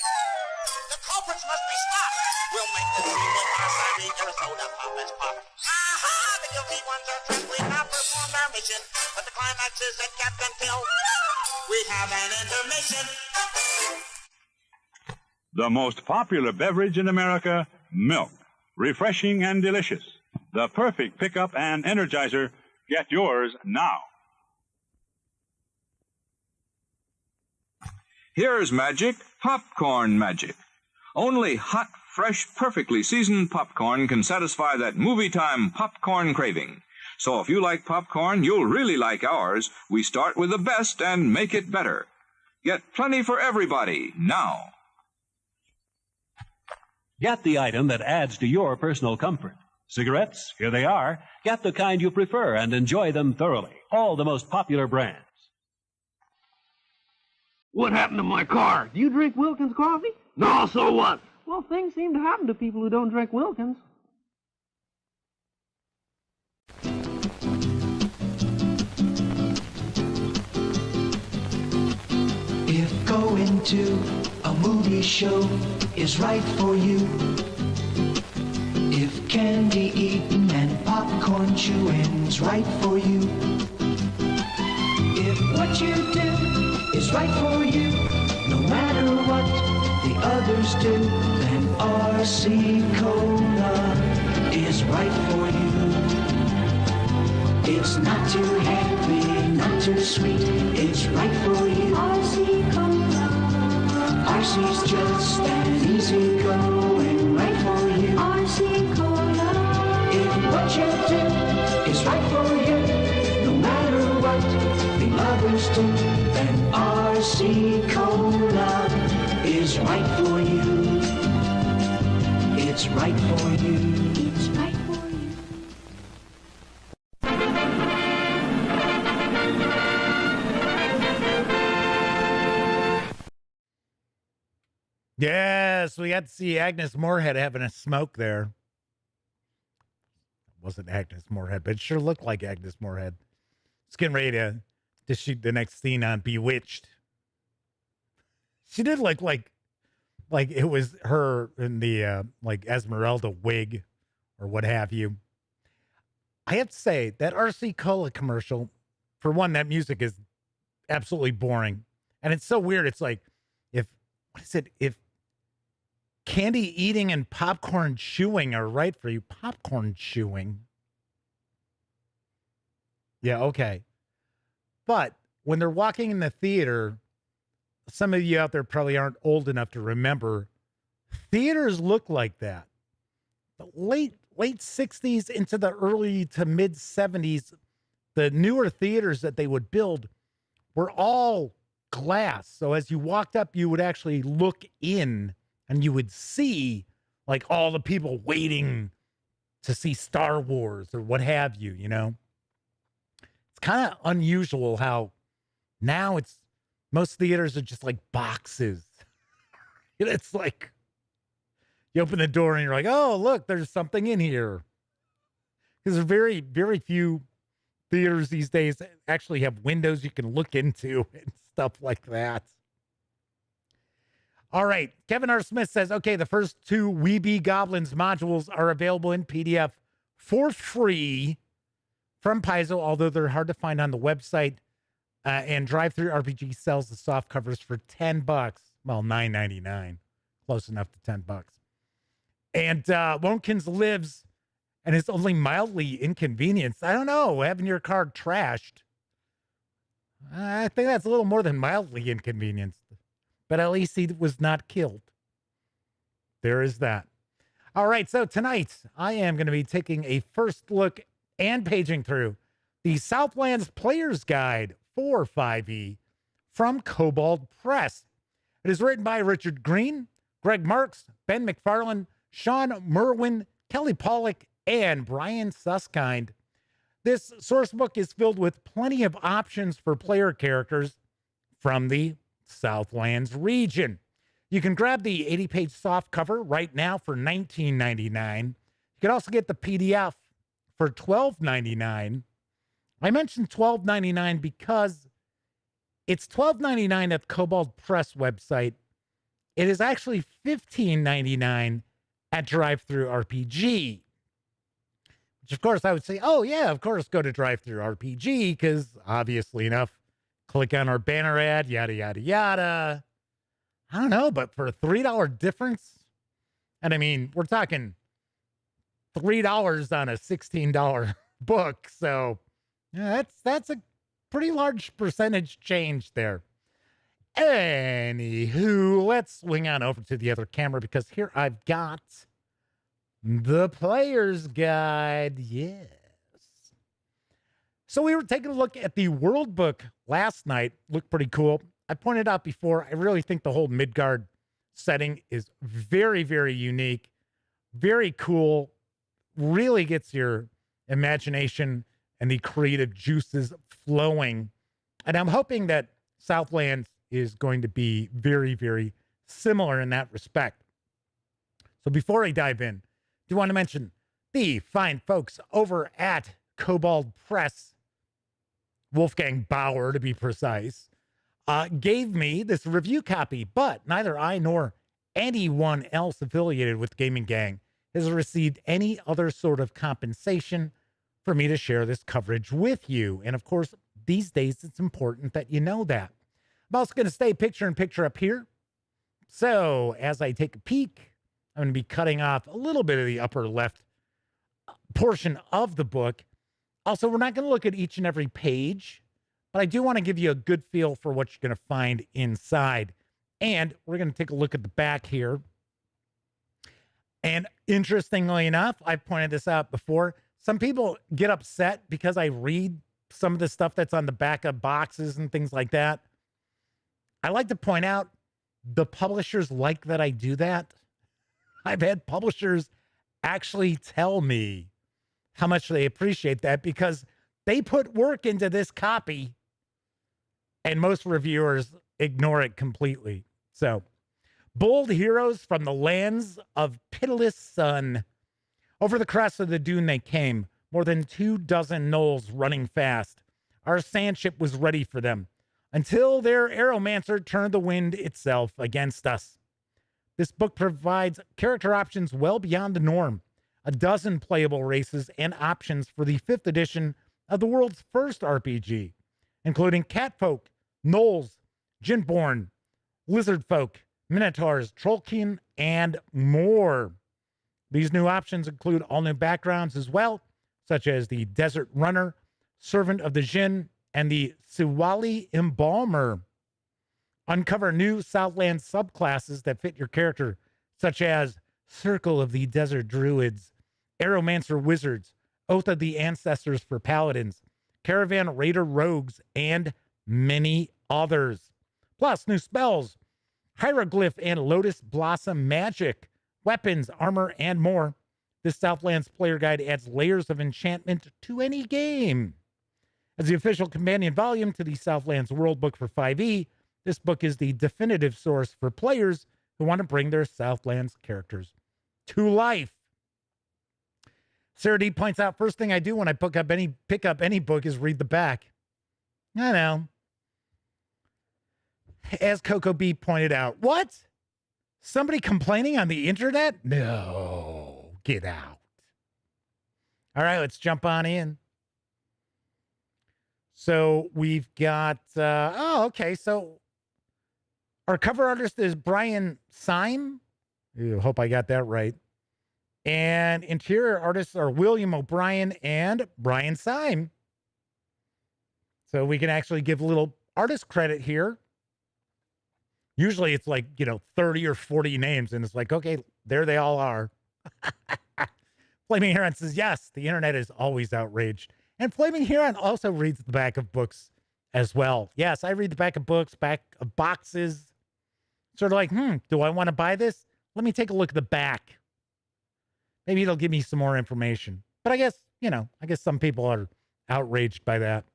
The culprits must be stopped. We'll make the scene with our siren. Your soda pop as pop. Aha! The guilty ones are trembling. Now performed our mission. But the climax is at Captain Phil. We have an intermission. The most popular beverage in America, milk. Refreshing and delicious. The perfect pickup and energizer. Get yours now. Here's magic, popcorn magic. Only hot, fresh, perfectly seasoned popcorn can satisfy that movie time popcorn craving. So if you like popcorn, you'll really like ours. We start with the best and make it better. Get plenty for everybody now. Get the item that adds to your personal comfort. Cigarettes, here they are. Get the kind you prefer and enjoy them thoroughly. All the most popular brands. What happened to my car? Do you drink Wilkins coffee? No, so what? Well, things seem to happen to people who don't drink Wilkins. If going to a movie show is right for you, if candy eating and popcorn chewing's right for you, if what you do is right for you, no matter what the others do, then RC Cola is right for you. It's not too heavy, not too sweet, it's right for you. RC Cola. RC's just an easy going right for you. RC Cola. If what you do is right for you, no matter what the others do, then RC Cola is right for you. It's right for you. It's right for you. Yes, we got to see Agnes Moorehead having a smoke there. It wasn't Agnes Moorehead, but it sure looked like Agnes Moorehead. It's getting ready to shoot the next scene on Bewitched. She did look like it was her in the like Esmeralda wig or what have you. I have to say that RC Cola commercial, for one, that music is absolutely boring. And it's so weird. It's like if candy eating and popcorn chewing are right for you. Popcorn chewing. Yeah, okay. But when they're walking in the theater, some of you out there probably aren't old enough to remember, theaters look like that. The late 60s into the early to mid 70s, the newer theaters that they would build were all glass. So as you walked up, you would actually look in and you would see like all the people waiting to see Star Wars or what have you, you know? It's kind of unusual how now most theaters are just like boxes. It's like you open the door and you're like, oh, look, there's something in here. Because there are very, very few theaters these days that actually have windows you can look into and stuff like that. All right. Kevin R. Smith says, okay, the first 2 Weeby Goblins modules are available in PDF for free from Paizo, although they're hard to find on the website. And Drive-Thru RPG sells the soft covers for $10. Well, $9.99. Close enough to $10. And Wonkins lives and is only mildly inconvenienced. I don't know, having your car trashed. I think that's a little more than mildly inconvenienced. But at least he was not killed. There is that. All right, so tonight I am going to be taking a first look and paging through the Southlands Player's Guide for 5e from Kobold Press. It is written by Richard Green, Greg Marks, Ben McFarlane, Sean Merwin, Kelly Pollock, and Brian Suskind. This source book is filled with plenty of options for player characters from the Southlands region. You can grab the 80-page soft cover right now for $19.99. You can also get the PDF for $12.99. I mentioned $12.99 because it's $12.99 at the Kobold Press website. It is actually $15.99 at Drive-Thru RPG. Which, of course, I would say, oh, yeah, of course, go to Drive-Thru RPG because, obviously enough, click on our banner ad, yada, yada, yada. I don't know, but for a $3 difference, and I mean, we're talking $3 on a $16 book, so yeah, that's a pretty large percentage change there. Anywho, let's swing on over to the other camera because here I've got the Player's Guide. Yes. So we were taking a look at the World Book last night. Looked pretty cool. I pointed out before, I really think the whole Midgard setting is very, very unique. Very cool. Really gets your imagination and the creative juices flowing. And I'm hoping that Southlands is going to be very, very similar in that respect. So before I dive in, do you want to mention the fine folks over at Kobold Press, Wolfgang Bauer to be precise, gave me this review copy, but neither I nor anyone else affiliated with Gaming Gang has received any other sort of compensation for me to share this coverage with you. And of course, these days, it's important that you know that. I'm also going to stay picture in picture up here. So as I take a peek, I'm going to be cutting off a little bit of the upper left portion of the book. Also, we're not going to look at each and every page, but I do want to give you a good feel for what you're going to find inside. And we're going to take a look at the back here. And interestingly enough, I've pointed this out before, some people get upset because I read some of the stuff that's on the back of boxes and things like that. I like to point out the publishers like that I do that. I've had publishers actually tell me how much they appreciate that because they put work into this copy and most reviewers ignore it completely. So, bold heroes from the lands of pitiless sun. Over the crest of the dune they came, more than 24 gnolls running fast. Our sand ship was ready for them, until their aeromancer turned the wind itself against us. This book provides character options well beyond the norm, a dozen playable races and options for the 5th edition of the world's first RPG, including catfolk, gnolls, djinborn, lizardfolk, minotaurs, trollkin, and more. These new options include all new backgrounds as well, such as the Desert Runner, Servant of the Djinn, and the Siwali Embalmer. Uncover new Southland subclasses that fit your character, such as Circle of the Desert Druids, Aeromancer Wizards, Oath of the Ancestors for Paladins, Caravan Raider Rogues, and many others. Plus, new spells, Hieroglyph and Lotus Blossom Magic, weapons, armor, and more. This Southlands Player Guide adds layers of enchantment to any game. As the official companion volume to the Southlands World Book for 5e, this book is the definitive source for players who want to bring their Southlands characters to life. Sarah D points out, first thing I do when I pick up any book is read the back. I know. As Coco B pointed out, what? Somebody complaining on the internet? No, get out. All right, let's jump on in. So we've got, okay. So our cover artist is Brian Syme. I hope I got that right. And interior artists are William O'Brien and Brian Syme. So we can actually give a little artist credit here. Usually it's like, 30 or 40 names. And it's like, okay, there they all are. Flaming Heron says, yes, the internet is always outraged. And Flaming Heron also reads the back of books as well. Yes, I read the back of books, back of boxes. Sort of like, do I want to buy this? Let me take a look at the back. Maybe it'll give me some more information. But I guess some people are outraged by that.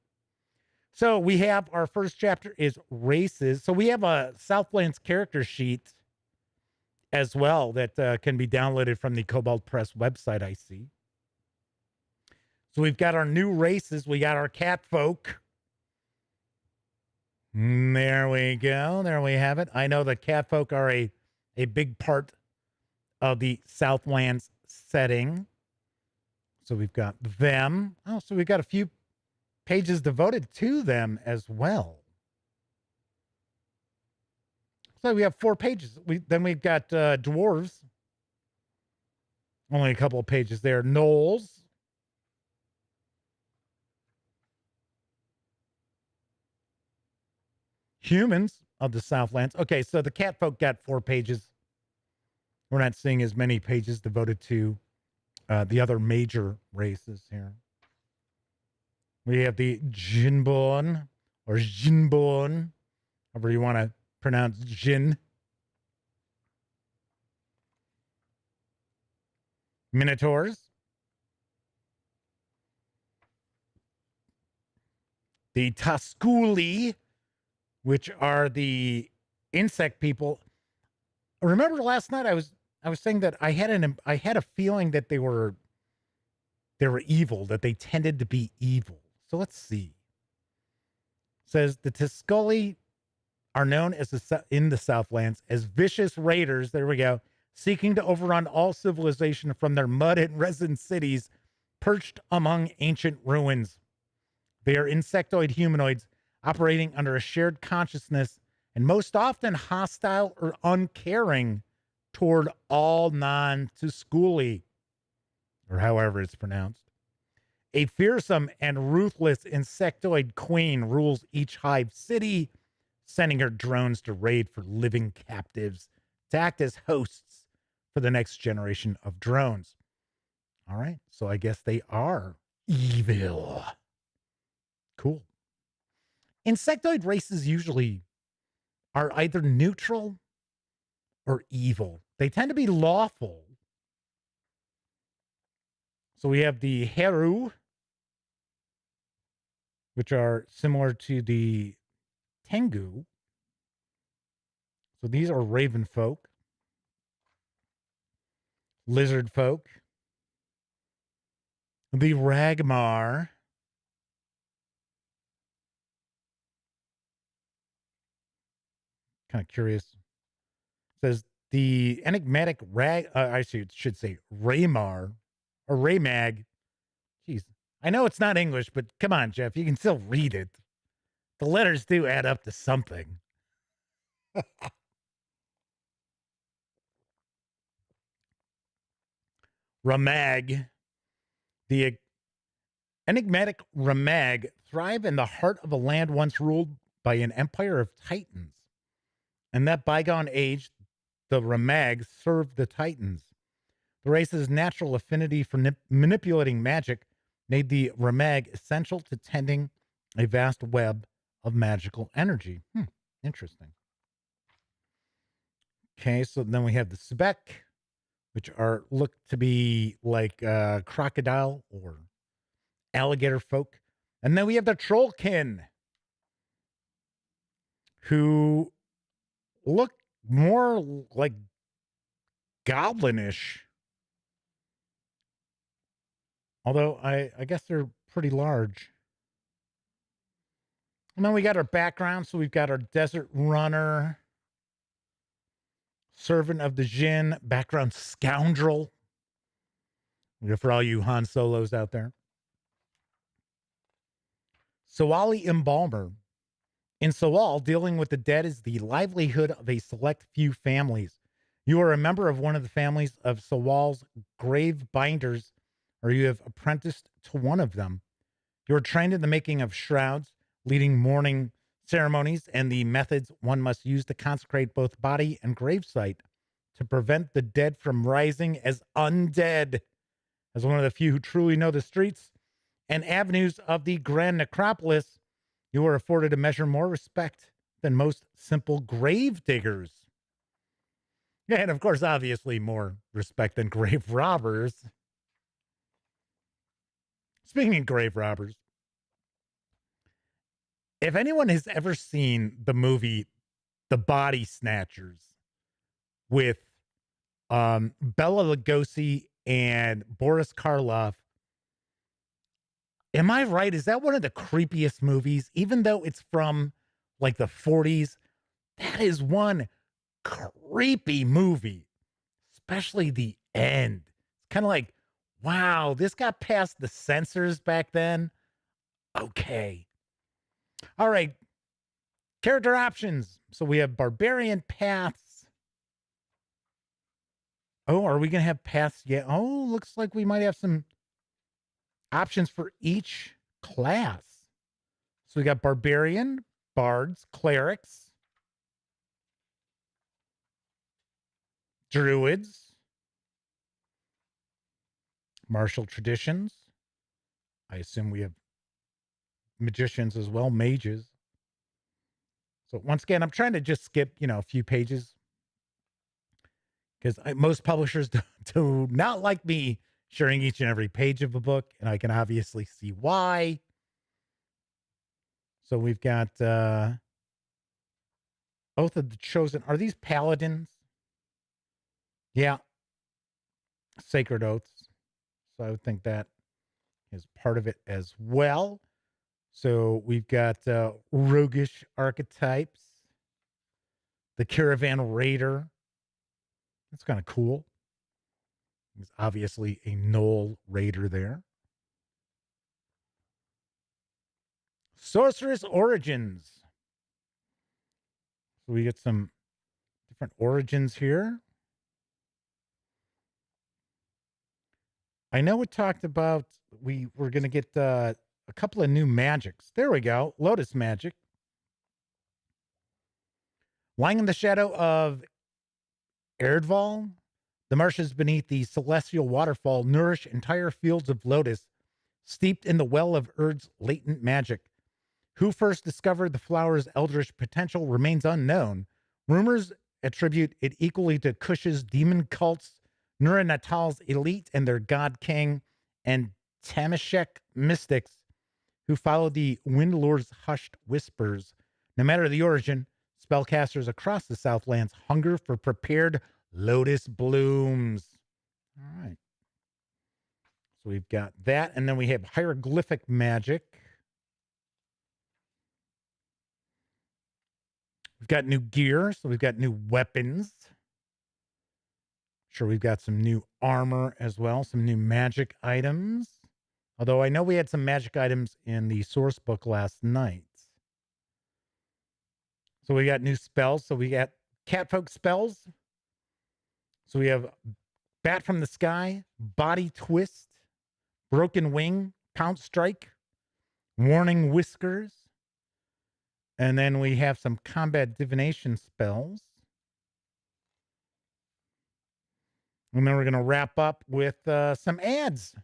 So we have our first chapter is races. So we have a Southlands character sheet as well that can be downloaded from the Kobold Press website, I see. So we've got our new races. We got our cat folk. There we go. There we have it. I know the cat folk are a big part of the Southlands setting. So we've got them. Oh, so we've got a few pages devoted to them as well. So we have 4 pages. Then we've got dwarves. Only a couple of pages there. Gnolls. Humans of the Southlands. Okay, so the cat folk got 4 pages. We're not seeing as many pages devoted to the other major races here. We have the Jinborn, or Jinborn, however you want to pronounce Jin. Minotaurs. The Tasculi, which are the insect people. Remember last night I was saying that I had a feeling that they were evil, that they tended to be evil. So let's see. It says the Tasculi are known in the Southlands as vicious raiders. There we go. Seeking to overrun all civilization from their mud and resin cities perched among ancient ruins. They are insectoid humanoids operating under a shared consciousness and most often hostile or uncaring toward all non-Tasculi, or however it's pronounced. A fearsome and ruthless insectoid queen rules each hive city, sending her drones to raid for living captives to act as hosts for the next generation of drones. All right, so I guess they are evil. Cool. Insectoid races usually are either neutral or evil. They tend to be lawful. So we have the Heru, which are similar to the Tengu. So these are raven folk, lizard folk, the Ragmar, kind of curious. It says the enigmatic I should say Raymar or Raymag. Jeez, I know it's not English, but come on, Jeff, you can still read it. The letters do add up to something. Ramag. The enigmatic Ramag thrive in the heart of a land once ruled by an empire of titans. In that bygone age, the Ramag served the titans. The race's natural affinity for manipulating magic made the Ramag essential to tending a vast web of magical energy. Interesting. Okay, so then we have the Sebek, which look to be like crocodile or alligator folk. And then we have the Trollkin, who look more like goblinish. Although I guess they're pretty large. And then we got our background. So we've got our desert runner, servant of the Jinn, background scoundrel. For all you Han Solos out there. Sawali Embalmer. In Sawal, dealing with the dead is the livelihood of a select few families. You are a member of one of the families of Sawal's grave binders, or you have apprenticed to one of them. You are trained in the making of shrouds, leading mourning ceremonies, and the methods one must use to consecrate both body and gravesite to prevent the dead from rising as undead. As one of the few who truly know the streets and avenues of the Grand Necropolis, you are afforded a measure more respect than most simple grave diggers. And of course, obviously, more respect than grave robbers. Speaking of grave robbers, if anyone has ever seen the movie The Body Snatchers with Bela Lugosi and Boris Karloff, am I right? Is that one of the creepiest movies? Even though it's from like the 40s, that is one creepy movie, especially the end. It's kind of like, wow, this got past the censors back then. Okay. All right. Character options. So we have barbarian paths. Oh, are we going to have paths yet? Oh, looks like we might have some options for each class. So we got barbarian, bards, clerics, druids, martial traditions. I assume we have magicians as well, mages. So once again, I'm trying to just skip, a few pages because most publishers do not like me sharing each and every page of a book, and I can obviously see why. So we've got Oath of the Chosen. Are these paladins? Yeah. Sacred oaths. So I would think that is part of it as well. So we've got roguish archetypes. The Caravan Raider. That's kind of cool. There's obviously a Knoll Raider there. Sorceress Origins. So we get some different origins here. I know we talked about we were going to get a couple of new magics. There we go. Lotus magic. Lying in the shadow of Erdval, the marshes beneath the celestial waterfall nourish entire fields of lotus, steeped in the well of Erd's latent magic. Who first discovered the flower's eldritch potential remains unknown. Rumors attribute it equally to Kush's demon cults, Nura Natal's elite and their god king, and Tamashek mystics who follow the Windlord's hushed whispers. No matter the origin, spellcasters across the Southlands hunger for prepared lotus blooms. All right. So we've got that, and then we have hieroglyphic magic. We've got new gear, so we've got new weapons. Sure, we've got some new armor as well, some new magic items. Although I know we had some magic items in the source book last night. So we got new spells. So we got catfolk spells. So we have Bat from the Sky, Body Twist, Broken Wing, Pounce Strike, Warning Whiskers. And then we have some combat divination spells. And then we're going to wrap up with some ads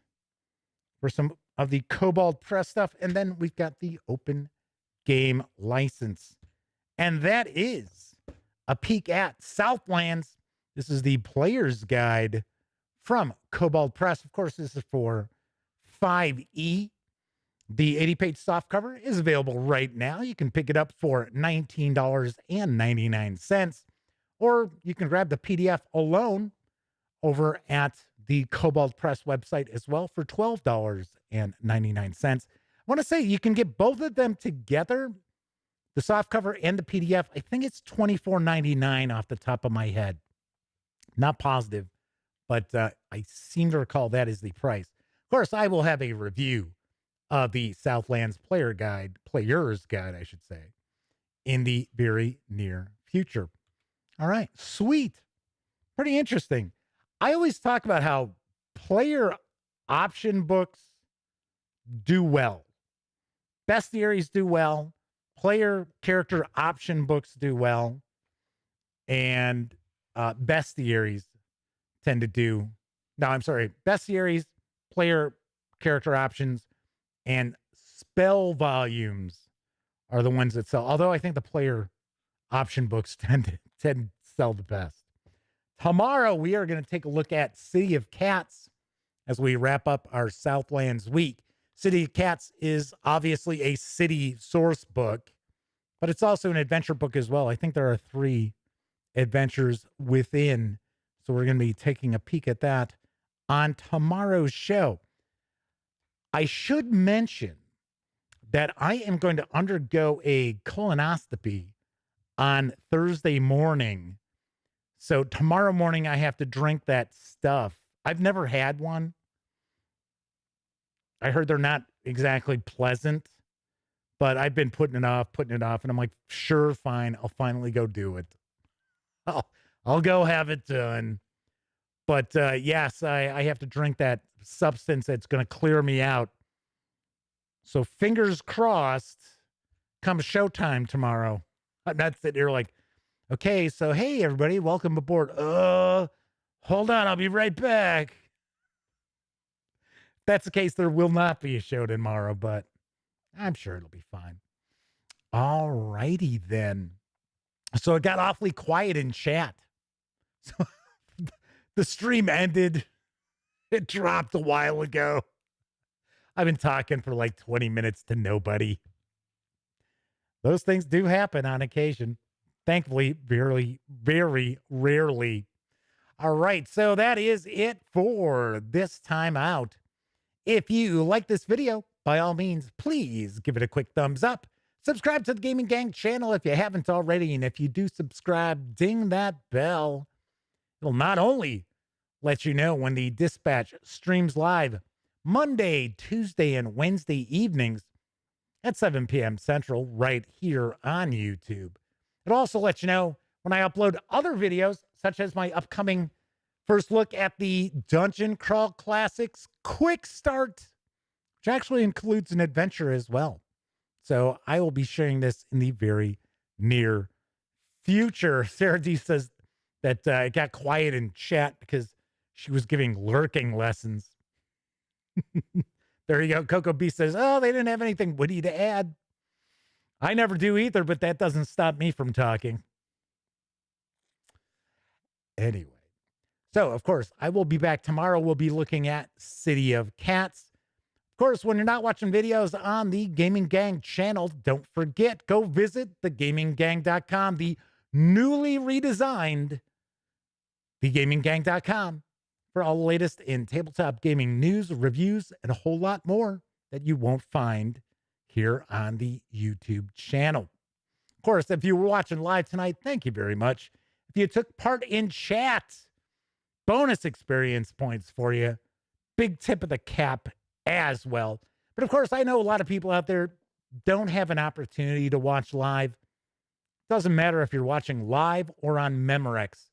for some of the Kobold Press stuff. And then we've got the open game license. And that is a peek at Southlands. This is the player's guide from Kobold Press. Of course, this is for 5e. The 80-page softcover is available right now. You can pick it up for $19.99. or you can grab the PDF alone over at the Kobold Press website as well for $12.99. I want to say you can get both of them together, the softcover and the PDF. I think it's $24.99 off the top of my head. Not positive, but I seem to recall that is the price. Of course, I will have a review of the Southlands Player's Guide, I should say, in the very near future. All right, sweet. Pretty interesting. I always talk about how player option books do well. Bestiaries do well. Player character option books do well. And bestiaries tend to do. No, I'm sorry. Bestiaries, player character options, and spell volumes are the ones that sell. Although I think the player option books tend to sell the best. Tomorrow, we are going to take a look at City of Cats as we wrap up our Southlands week. City of Cats is obviously a city source book, but it's also an adventure book as well. I think there are 3 adventures within, so we're going to be taking a peek at that on tomorrow's show. I should mention that I am going to undergo a colonoscopy on Thursday morning. So tomorrow morning, I have to drink that stuff. I've never had one. I heard they're not exactly pleasant, but I've been putting it off. And I'm like, sure, fine. I'll finally go do it. I'll go have it done. But yes, I have to drink that substance that's going to clear me out. So fingers crossed, come showtime tomorrow. I'm not sitting here like, okay, so hey, everybody, welcome aboard. Hold on, I'll be right back. If that's the case, there will not be a show tomorrow, but I'm sure it'll be fine. All righty then. So it got awfully quiet in chat. So the stream ended. It dropped a while ago. I've been talking for like 20 minutes to nobody. Those things do happen on occasion. Thankfully, very, very rarely. All right, so that is it for this time out. If you like this video, by all means, please give it a quick thumbs up. Subscribe to the Gaming Gang channel if you haven't already. And if you do subscribe, ding that bell. It'll not only let you know when the Dispatch streams live Monday, Tuesday, and Wednesday evenings at 7 p.m. Central right here on YouTube. It'll also let you know when I upload other videos, such as my upcoming first look at the Dungeon Crawl Classics Quick Start, which actually includes an adventure as well. So I will be sharing this in the very near future. Sarah D says that it got quiet in chat because she was giving lurking lessons. There you go. Coco B says, oh, they didn't have anything witty to add. I never do either, but that doesn't stop me from talking. Anyway. So, of course, I will be back tomorrow. We'll be looking at City of Cats. Of course, when you're not watching videos on the Gaming Gang channel, don't forget, go visit thegaminggang.com, the newly redesigned thegaminggang.com, for all the latest in tabletop gaming news, reviews, and a whole lot more that you won't find here on the YouTube channel. Of course, if you were watching live tonight, thank you very much. If you took part in chat, bonus experience points for you. Big tip of the cap as well. But of course, I know a lot of people out there don't have an opportunity to watch live. Doesn't matter if you're watching live or on Memorex.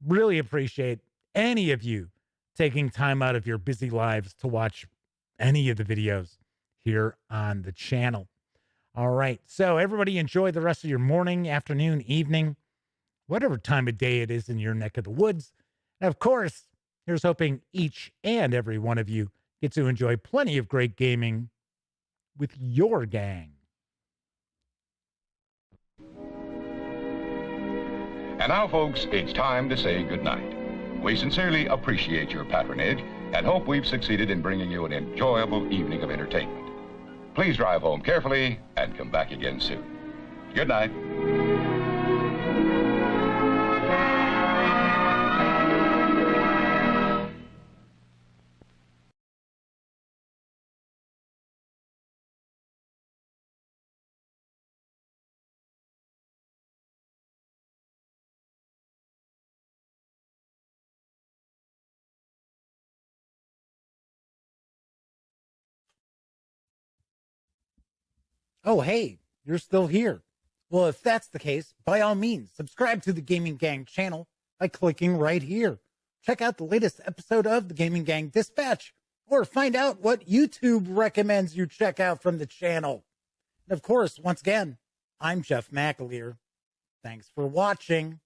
Really appreciate any of you taking time out of your busy lives to watch any of the videos here on the channel. All right. So everybody enjoy the rest of your morning, afternoon, evening, whatever time of day it is in your neck of the woods. And of course, here's hoping each and every one of you get to enjoy plenty of great gaming with your gang. And now, folks, it's time to say goodnight. We sincerely appreciate your patronage and hope we've succeeded in bringing you an enjoyable evening of entertainment. Please drive home carefully and come back again soon. Good night. Oh, hey, you're still here. Well, if that's the case, by all means, subscribe to the Gaming Gang channel by clicking right here. Check out the latest episode of the Gaming Gang Dispatch, or find out what YouTube recommends you check out from the channel. And of course, once again, I'm Jeff McAleer. Thanks for watching.